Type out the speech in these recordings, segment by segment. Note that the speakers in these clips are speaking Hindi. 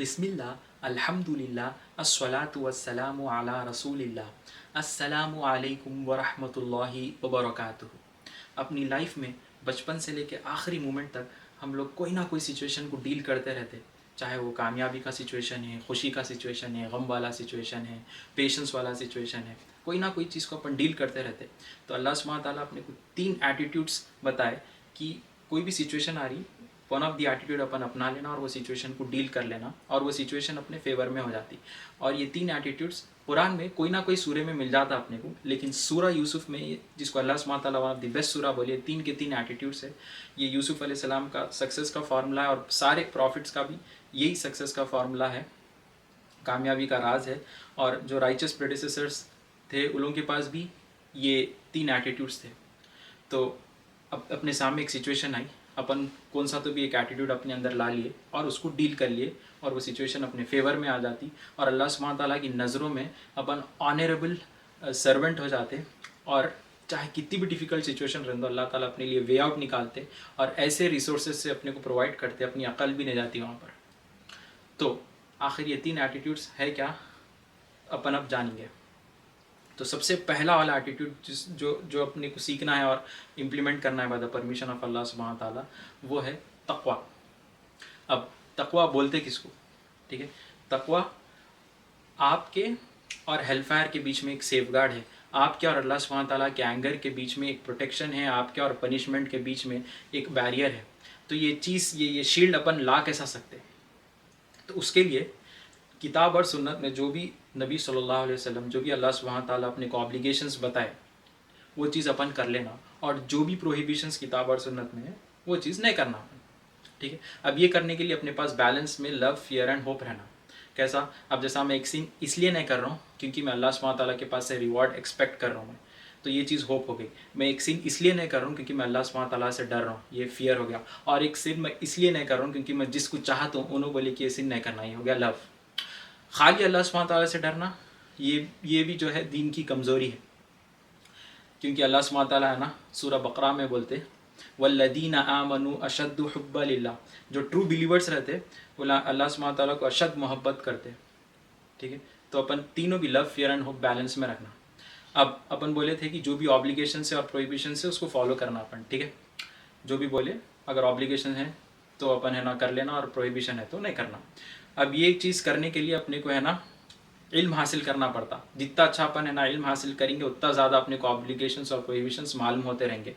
बिस्मिल्लाह अल्हम्दुलिल्लाह अस्सलातु वस्सलामु अला रसूलिल्लाह अस्सलामु अलैकुम व रहमतुल्लाहि व बरकातुहू। अपनी लाइफ में बचपन से लेकर आखिरी मोमेंट तक हम लोग कोई ना कोई सिचुएशन को डील करते रहते, चाहे वो कामयाबी का सिचुएशन है, खुशी का सिचुएशन है, गम वाला सिचुएशन है, पेशेंस वाला सिचुएशन है, कोई ना कोई चीज़ को अपन डील करते रहते। तो अल्लाह सुब्हानहू ताला अपने को 3 एटीट्यूड्स बताए कि कोई भी सिचुएशन आ रही, वन ऑफ द एटीट्यूड अपन अपना लेना और वो सिचुएशन को डील कर लेना और वो सिचुएशन अपने फेवर में हो जाती। और ये 3 एटीट्यूड्स कुरान में कोई ना कोई सूरे में मिल जाता अपने को, लेकिन सूरा यूसुफ में जिसको अल्लाह सुब्हानहू ताला वन ऑफ द बेस्ट सूरा बोलिए, 3 के 3 एटीट्यूड्स है। ये यूसुफ अलैहिस्सलाम का सक्सेस का फार्मूला है और सारे प्रॉफिट्स का भी यही सक्सेस का फार्मूला है, कामयाबी का राज है। और जो राइचस प्रेडिसेसर्स थे उन लोगों के पास भी ये 3 एटीट्यूड्स थे। तो अब अपने सामने एक सिचुएशन आई, अपन कौन सा तो भी एक एटीट्यूड अपने अंदर ला लिए और उसको डील कर लिए और वो सिचुएशन अपने फेवर में आ जाती और अल्लाह सुब्हानहू ताला की नज़रों में अपन ऑनरेबल सर्वेंट हो जाते। और चाहे कितनी भी डिफ़िकल्ट सिचुएशन रहे तो अल्लाह ताला अपने लिए वे आउट निकालते और ऐसे रिसोर्सेज से अपने को प्रोवाइड करते, अपनी अकल भी नहीं जाती वहाँ पर। तो आखिर ये 3 एटीट्यूड्स है क्या, अपन अब जानेंगे। तो सबसे पहला वाला एटीट्यूड जो जो अपने को सीखना है और इम्प्लीमेंट करना है बाय द परमिशन ऑफ अल्लाह सुब्हानहू ताला, वो है तक़वा। अब तक़वा बोलते किसको, ठीक है। तक़वा आपके और हेलफायर के बीच में एक सेफगार्ड है, आपके और अल्लाह सुब्हानहू ताला के एंगर के बीच में एक प्रोटेक्शन है, आपके और पनिशमेंट के बीच में एक बैरियर है। तो ये चीज़ ये शील्ड अपन ला कैसा सकते हैं, तो उसके लिए किताब और सुन्नत में जो भी नबी सल्लल्लाहु अलैहि वसल्लम, जो भी अल्लाह सुब्हानहू ताला अपने को ऑब्लिगेशंस बताए वो चीज़ अपन कर लेना, और जो भी प्रोहिबिशंस किताब और सुन्नत में है वो चीज़ नहीं करना अपन, ठीक है। अब ये करने के लिए अपने पास बैलेंस में लव, फियर एंड होप रहना। कैसा, अब जैसा मैं एक सीन इसलिए नहीं कर रहा हूँ क्योंकि मैं अल्लाह सुब्हानहू ताला के पास से रिवॉर्ड एक्सपेक्ट कर रहा हूँ मैं, तो ये चीज़ होप हो गई। मैं एक सीन इसलिए नहीं कर रहा हूँ क्योंकि मैं अल्लाह सुब्हानहू ताला से डर रहा हूँ, ये फियर हो गया। और एक सीन मैं इसलिए नहीं कर रहा हूँ क्योंकि मैं जिसको चाहता हूँ उन्होंने बोले कि ये सीन नहीं करना, ये हो गया लव। खाली अल्लाह सुब्हानहू ताला से डरना ये भी जो है दीन की कमज़ोरी है, क्योंकि अल्लाह सुब्हानहू ताला है ना सूरह बकरा में बोलते वल्लदीना आमनु अशद्दु हुब्बा लिल्लाह, जो ट्रू बिलीवर्स रहते वो अल्लाह सुब्हानहू ताला को अशद मोहब्बत करते, ठीक है। तो अपन तीनों भी love, fear and hope balance में रखना। अब अपन बोले थे कि जो भी ऑब्लिगेशन से और प्रोहिबिशन से उसको फॉलो करना अपन, ठीक है। जो भी बोले, अगर ऑब्लिगेशन है तो अपन है ना कर लेना और प्रोहिबिशन है तो नहीं करना। अब ये चीज़ करने के लिए अपने को है ना इल्म हासिल करना पड़ता। जितना अच्छा अपन है ना इल्म हासिल करेंगे उतना ज़्यादा अपने को ऑब्लिगेशंस और प्रोहिबिशंस मालूम होते रहेंगे।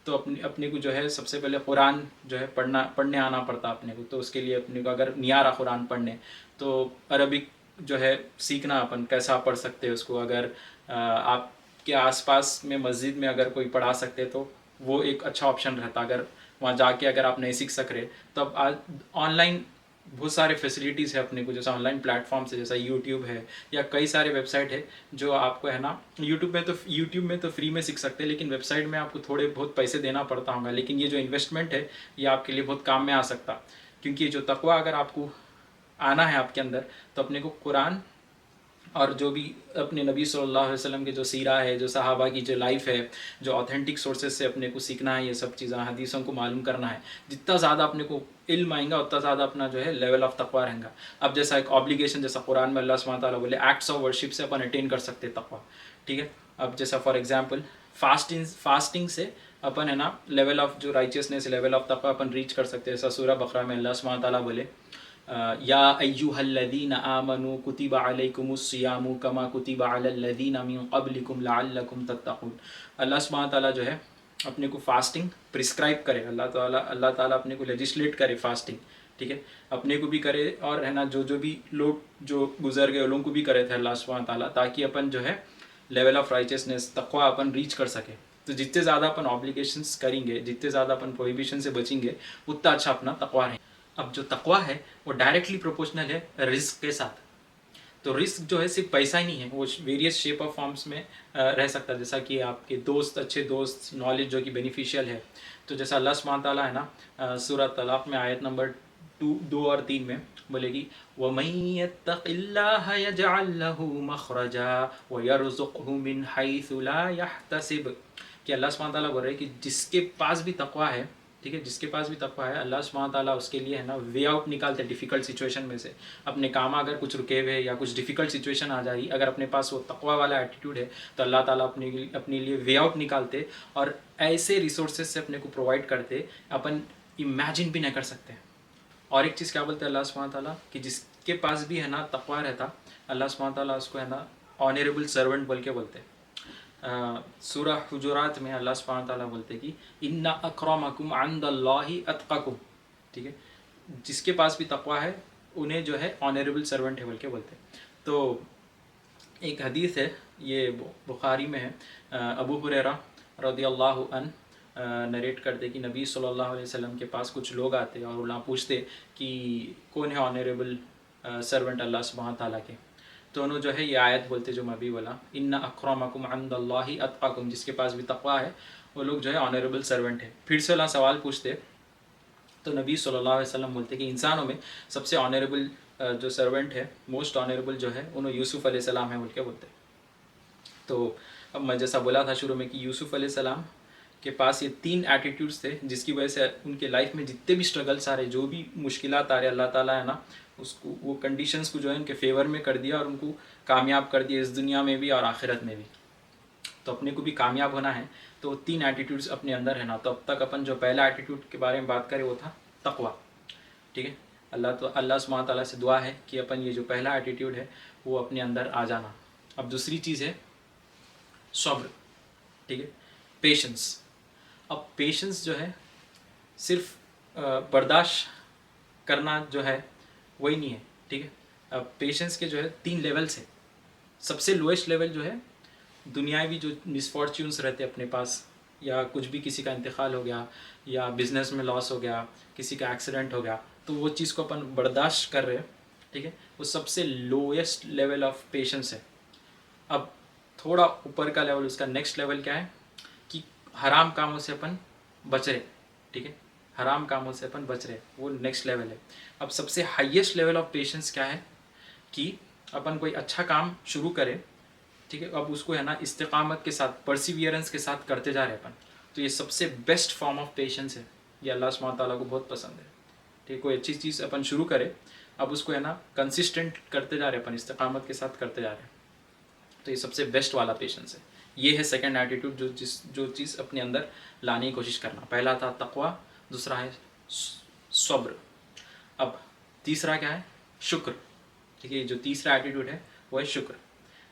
तो अपने को जो है सबसे पहले कुरान जो है पढ़ने आना पड़ता अपने को। तो उसके लिए अपने को अगर नहीं आ रहा कुरान पढ़ने तो अरबिक जो है सीखना, अपन कैसा पढ़ सकते हैं उसको। अगर आपके आसपास में मस्जिद में अगर कोई पढ़ा सकते तो वो एक अच्छा ऑप्शन रहता। अगर वहाँ जाके अगर आप नहीं सीख सक रहे तो अब आज ऑनलाइन बहुत सारे फैसिलिटीज़ है अपने को, जैसा ऑनलाइन प्लेटफॉर्म्स है, जैसा यूट्यूब है या कई सारे वेबसाइट है जो आपको है ना यूट्यूब में तो फ्री में सीख सकते हैं, लेकिन वेबसाइट में आपको थोड़े बहुत पैसे देना पड़ता होगा। लेकिन ये जो इन्वेस्टमेंट है ये आपके लिए बहुत काम में आ सकता, क्योंकि ये जो तकवा अगर आपको आना है आपके अंदर तो अपने को कुरान और जो भी अपने नबी सल्लल्लाहु अलैहि वसल्लम के जो सीरा है, जो सहाबा की जो लाइफ है, जो ऑथेंटिक सोर्सेज से अपने को सीखना है, ये सब चीज़ें हदीसों को मालूम करना है। जितना ज़्यादा अपने को इल्म आएगा उतना ज़्यादा अपना जो है लेवल ऑफ तकवा रहेगा। अब जैसा एक ऑब्लिगेशन, जैसा कुरान में अल्लाह सुब्हानहू ताला बोले एक्ट्स ऑफ वर्शिप से अपन अटेन कर सकते तकवा, ठीक है। अब जैसा फॉर एग्जाम्पल फास्टिंग से अपन है ना लेवल ऑफ जो राइचियसनेस, लेवल ऑफ तकवा अपन रीच कर सकते हैं। जैसा सूरह बकरा में अल्लाह सुब्हानहू ताला बोले या अय्युहल्लज़ीना आमनू कुतिबा अलैकुमुस्सियामु कमा कुतिबा अलल्लज़ीना मिन क़ब्लिकुम लअल्लकुम तत्तक़ून। अल्लाह सुब्हानहू ताला जो है अपने को फास्टिंग प्रिस्क्राइब करे, अल्लाह ताला अपने को लेजिस्लेट करे फास्टिंग, ठीक है। अपने को भी करे और है ना जो भी लोग जो गुजर गए उन लोगों को भी करे थे अल्लाह सुब्हानहू ताला, ताकि अपन जो है लेवल ऑफ राइचियसनेस तक़वा अपन रीच कर सके। तो जितने ज़्यादा अपन ऑब्लिगेशंस करेंगे, जितने ज़्यादा अपन प्रोहिबिशन से बचेंगे उतना अच्छा अपना तक़वा है। अब जो तकवा है वो डायरेक्टली प्रोपोर्शनल है रिस्क के साथ। तो रिस्क जो है सिर्फ पैसा ही नहीं है, वो वेरियस शेप ऑफ फॉर्म्स में रह सकता है। जैसा कि आपके दोस्त, अच्छे दोस्त, नॉलेज जो कि बेनिफिशियल है। तो जैसा अल्लाह सुब्हानहू ताला है ना सूरह तलाक़ में आयत नंबर 2 और 3 में बोलेगी वमन यत्तक़िल्लाह यजअल लहू मख़रजा व यरज़ुक़हु मिन हैथु ला यहतसिब, कि अल्लाह सुब्हानहू ताला बोल रहे हैं कि जिसके पास भी तकवा है ठीक है, जिसके पास भी तकवा है अल्लाह सुब्हानहू ताला उसके लिए है ना वे आउट निकालते हैं डिफ़िकल्ट सिचुएशन में से। अपने काम अगर कुछ रुके हुए या कुछ डिफ़िकल्ट सिचुएशन आ जा रही, अगर अपने पास वो तकवा वाला एटीट्यूड है तो अल्लाह ताला अपने लिए वे आउट निकालते और ऐसे रिसोर्सेज से अपने को प्रोवाइड करते अपन इमेजिन भी नहीं कर सकते। और एक चीज़ क्या बोलते हैं अल्लाह सुब्हानहू ताला कि जिसके पास भी है ना तकवा रहता, अल्लाह सुब्हानहू ताला उसको है ना ऑनरेबल सर्वेंट बोल के बोलते हैं। सूरह हुजुरात में अल्लाह सुब्हानहू ताला बोलते हैं कि इन्ना अक्रमकुम इंदल्लाहि अतक़कुम, ठीक है, जिसके पास भी तकवा है उन्हें जो है ऑनरेबल सर्वेंट है बोल के बोलते हैं। तो एक हदीस है, ये बुखारी में है, अबू हुरैरा रज़ियल्लाहु अन्हु नरेट करते कि नबी सल्लल्लाहु अलैहि वसल्लम के पास कुछ लोग आते और उन्हें पूछते कि कौन है ऑनरेबल सर्वेंट अल्लाह सुब्हानहू ताला के। तो उन्होंने जो है ये आयत बोलते जो मैं भी बोला, इन्ना अक्रमकुम इंदल्लाहि अतक़कुम, जिसके पास भी तकवा है वो लोग जो है ऑनरेबल सर्वेंट है। फिर से अल्लाह सवाल पूछते तो नबी सल्लल्लाहु अलैहि वसल्लम बोलते कि इंसानों में सबसे ऑनरेबल जो सर्वेंट है, मोस्ट ऑनरेबल जो है उन्होंने यूसुफ़ अलैहिस्सलाम है बोल के बोलते। तो अब मैं जैसा बोला था शुरू में कि यूसुफ़ अलैहिस्सलाम के पास ये 3 एटीट्यूड्स थे जिसकी वजह से उनके लाइफ में जितने भी स्ट्रगल्स आ रहे, जो भी मुश्किलात आ रहे, अल्लाह ताला है ना उसको वो कंडीशंस को जो है उनके फेवर में कर दिया और उनको कामयाब कर दिया इस दुनिया में भी और आखिरत में भी। तो अपने को भी कामयाब होना है तो 3 एटीट्यूड्स अपने अंदर है ना। तो अब तक अपन जो पहला एटीट्यूड के बारे में बात करें वो था तकवा, ठीक है। अल्लाह सुब्हानहू ताला से दुआ है कि अपन ये जो पहला एटीट्यूड है वो अपने अंदर आ जाना। अब दूसरी चीज़ है सब्र, ठीक है, पेशेंस। अब पेशेंस जो है सिर्फ बर्दाश्त करना जो है वही नहीं है, ठीक है। अब पेशेंस के जो है 3 लेवल्स है। सबसे लोएस्ट लेवल जो है दुनियावी जो मिसफॉर्च्यून्स रहते अपने पास, या कुछ भी किसी का इंतकाल हो गया या बिजनेस में लॉस हो गया, किसी का एक्सीडेंट हो गया, तो वो चीज़ को अपन बर्दाश्त कर रहे हैं, ठीक है, वो सबसे लोएस्ट लेवल ऑफ पेशेंस है। अब थोड़ा ऊपर का लेवल, उसका नेक्स्ट लेवल क्या है कि हराम कामों से अपन बच रहे, ठीक है, हराम कामों से अपन बच रहे, वो नेक्स्ट लेवल है। अब सबसे हाईएस्ट लेवल ऑफ पेशेंस क्या है कि अपन कोई अच्छा काम शुरू करें, ठीक है, अब उसको है ना इस्तिकामत के साथ, परसिवियरेंस के साथ करते जा रहे अपन, तो ये सबसे बेस्ट फॉर्म ऑफ पेशेंस है। ये अल्लाह सुब्हानहू ताला को बहुत पसंद है, ठीक है। कोई अच्छी चीज़ अपन शुरू करें, अब उसको है ना कंसिस्टेंट करते जा रहे अपन, इस्तिकामत के साथ करते जा रहे हैं, तो ये सबसे बेस्ट वाला पेशेंस है। ये है सेकंड एटीट्यूड जो चीज़ अपने अंदर लाने की कोशिश करना। पहला था तकवा, दूसरा है सब्र, अब तीसरा क्या है शुक्र, ठीक है। जो तीसरा एटीट्यूड है वो है शुक्र।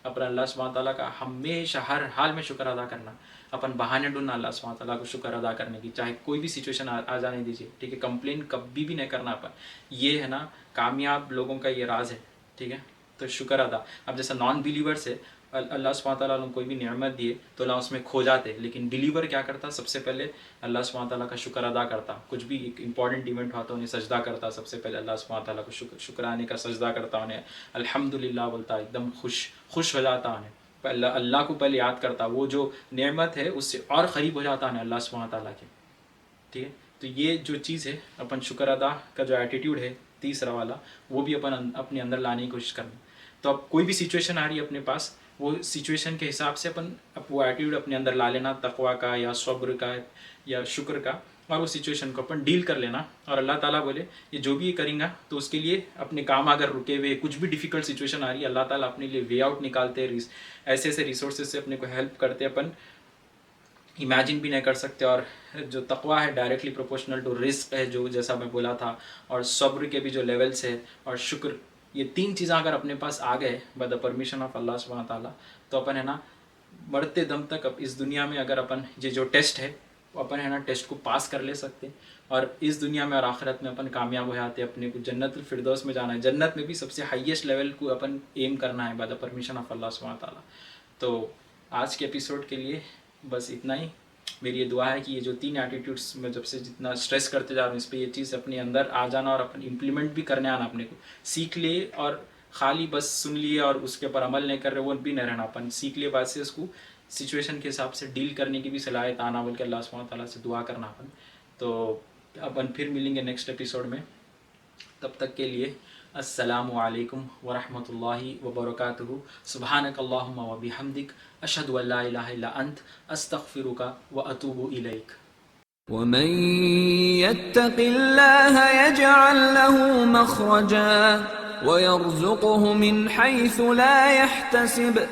अपन अल्लाह सुब्हानहू ताला का हमेशा हर हाल में शुक्र अदा करना। अपन बहाने ढूंढना अल्लाह सुब्हानहू ताला को शुक्र अदा करने की, चाहे कोई भी सिचुएशन आ जाने दीजिए, ठीक है। कंप्लेन कभी भी नहीं करना अपन, ये है ना कामयाब लोगों का ये राज है, ठीक है। तो शुक्र अदा। अब जैसा नॉन बिलीवर्स है, अल्लाह सुब्हानहू ताला उनको कोई भी नेमत दिए तो अल्लाह उसमें खो जाते, लेकिन बिलीवर क्या करता, सबसे पहले अल्लाह सुब्हानहू ताला का शुक्र अदा करता। कुछ भी एक इंपॉर्टेंट इवेंट हुआ तो उन्हें सजदा करता, सबसे पहले अल्लाह सुब्हानहू ताला को शुक्राने का सजदा करता, उन्हें अल्हम्दुलिल्लाह बोलता, एकदम खुश हो जाता, उन्हें अल्लाह को पहले याद करता, वो जो नेमत है उससे और क़रीब हो जाता है अल्लाह सुब्हानहू ताला के, ठीक है। तो ये जो चीज़ है अपन शुक्र अदा का जो एटीट्यूड है तीसरा वाला, वो भी अपन अपने अंदर लाने की कोशिश करना। तो अब कोई भी सिचुएशन आ रही है अपने पास, वो सिचुएशन के हिसाब से अपन वो एटीट्यूड अपने अंदर ला लेना, तकवा का या सब्र का या शुक्र का, और वो सिचुएशन को अपन डील कर लेना। और अल्लाह ताला बोले ये जो भी करेंगे तो उसके लिए अपने काम अगर रुके हुए, कुछ भी डिफ़िकल्ट सिचुएशन आ रही है, अल्लाह ताला अपने लिए वे आउट निकालते, ऐसे ऐसे रिसोर्सेज से अपने को हेल्प करते, अपन इमेजिन भी नहीं कर सकते। और जो तकवा है डायरेक्टली प्रोपोर्शनल टू रिस्क है, जो जैसा मैं बोला था, और सब्र के भी जो लेवल्स है, और शुक्र, ये 3 चीज़ें अगर अपने पास आ गए बाय द परमिशन ऑफ अल्लाह सुब्हानहू ताला, तो अपन है ना बढ़ते दम तक अब इस दुनिया में अगर अपन ये जो टेस्ट है अपन है ना टेस्ट को पास कर ले सकते, और इस दुनिया में और आखिरत में अपन कामयाब हो जाते। अपने को जन्नतुल फिरदौस में जाना है, जन्नत में भी सबसे हाईएस्ट लेवल को अपन एम करना है बाय द परमिशन ऑफ अल्लाह सुब्हानहू ताला। तो आज के एपिसोड के लिए बस इतना ही। मेरी ये दुआ है कि ये जो 3 एटीट्यूड्स में जब से जितना स्ट्रेस करते जा रहा हूँ, इस पर ये चीज़ अपने अंदर आ जाना और अपन इम्प्लीमेंट भी करने आना, अपने को सीख लिए, और खाली बस सुन लिए और उसके ऊपर अमल नहीं कर रहे वो भी नहीं रहना। अपन सीख लिए बाद से उसको सिचुएशन के हिसाब से डील करने की भी सलाहियत आना, बोल के अल्लाह सुब्हानहू ताला से दुआ करना अपन। तो अपन फिर मिलेंगे नेक्स्ट एपिसोड में, तब तक के लिए अस्सलामु अलैकुम वरहमतुल्लाहि वबरकातुहू। सुब्हानकल्लाहुम्मा व बिहम्दिक अशहदु अल्ला इलाहा इल्ला अंत अस्तगफिरुका व अतूबु इलैक। वमन यत्तक़िल्लाह यजअल लहू मख़रजा वयर्ज़ुक़हु मिन हैसु ला यहतसिब।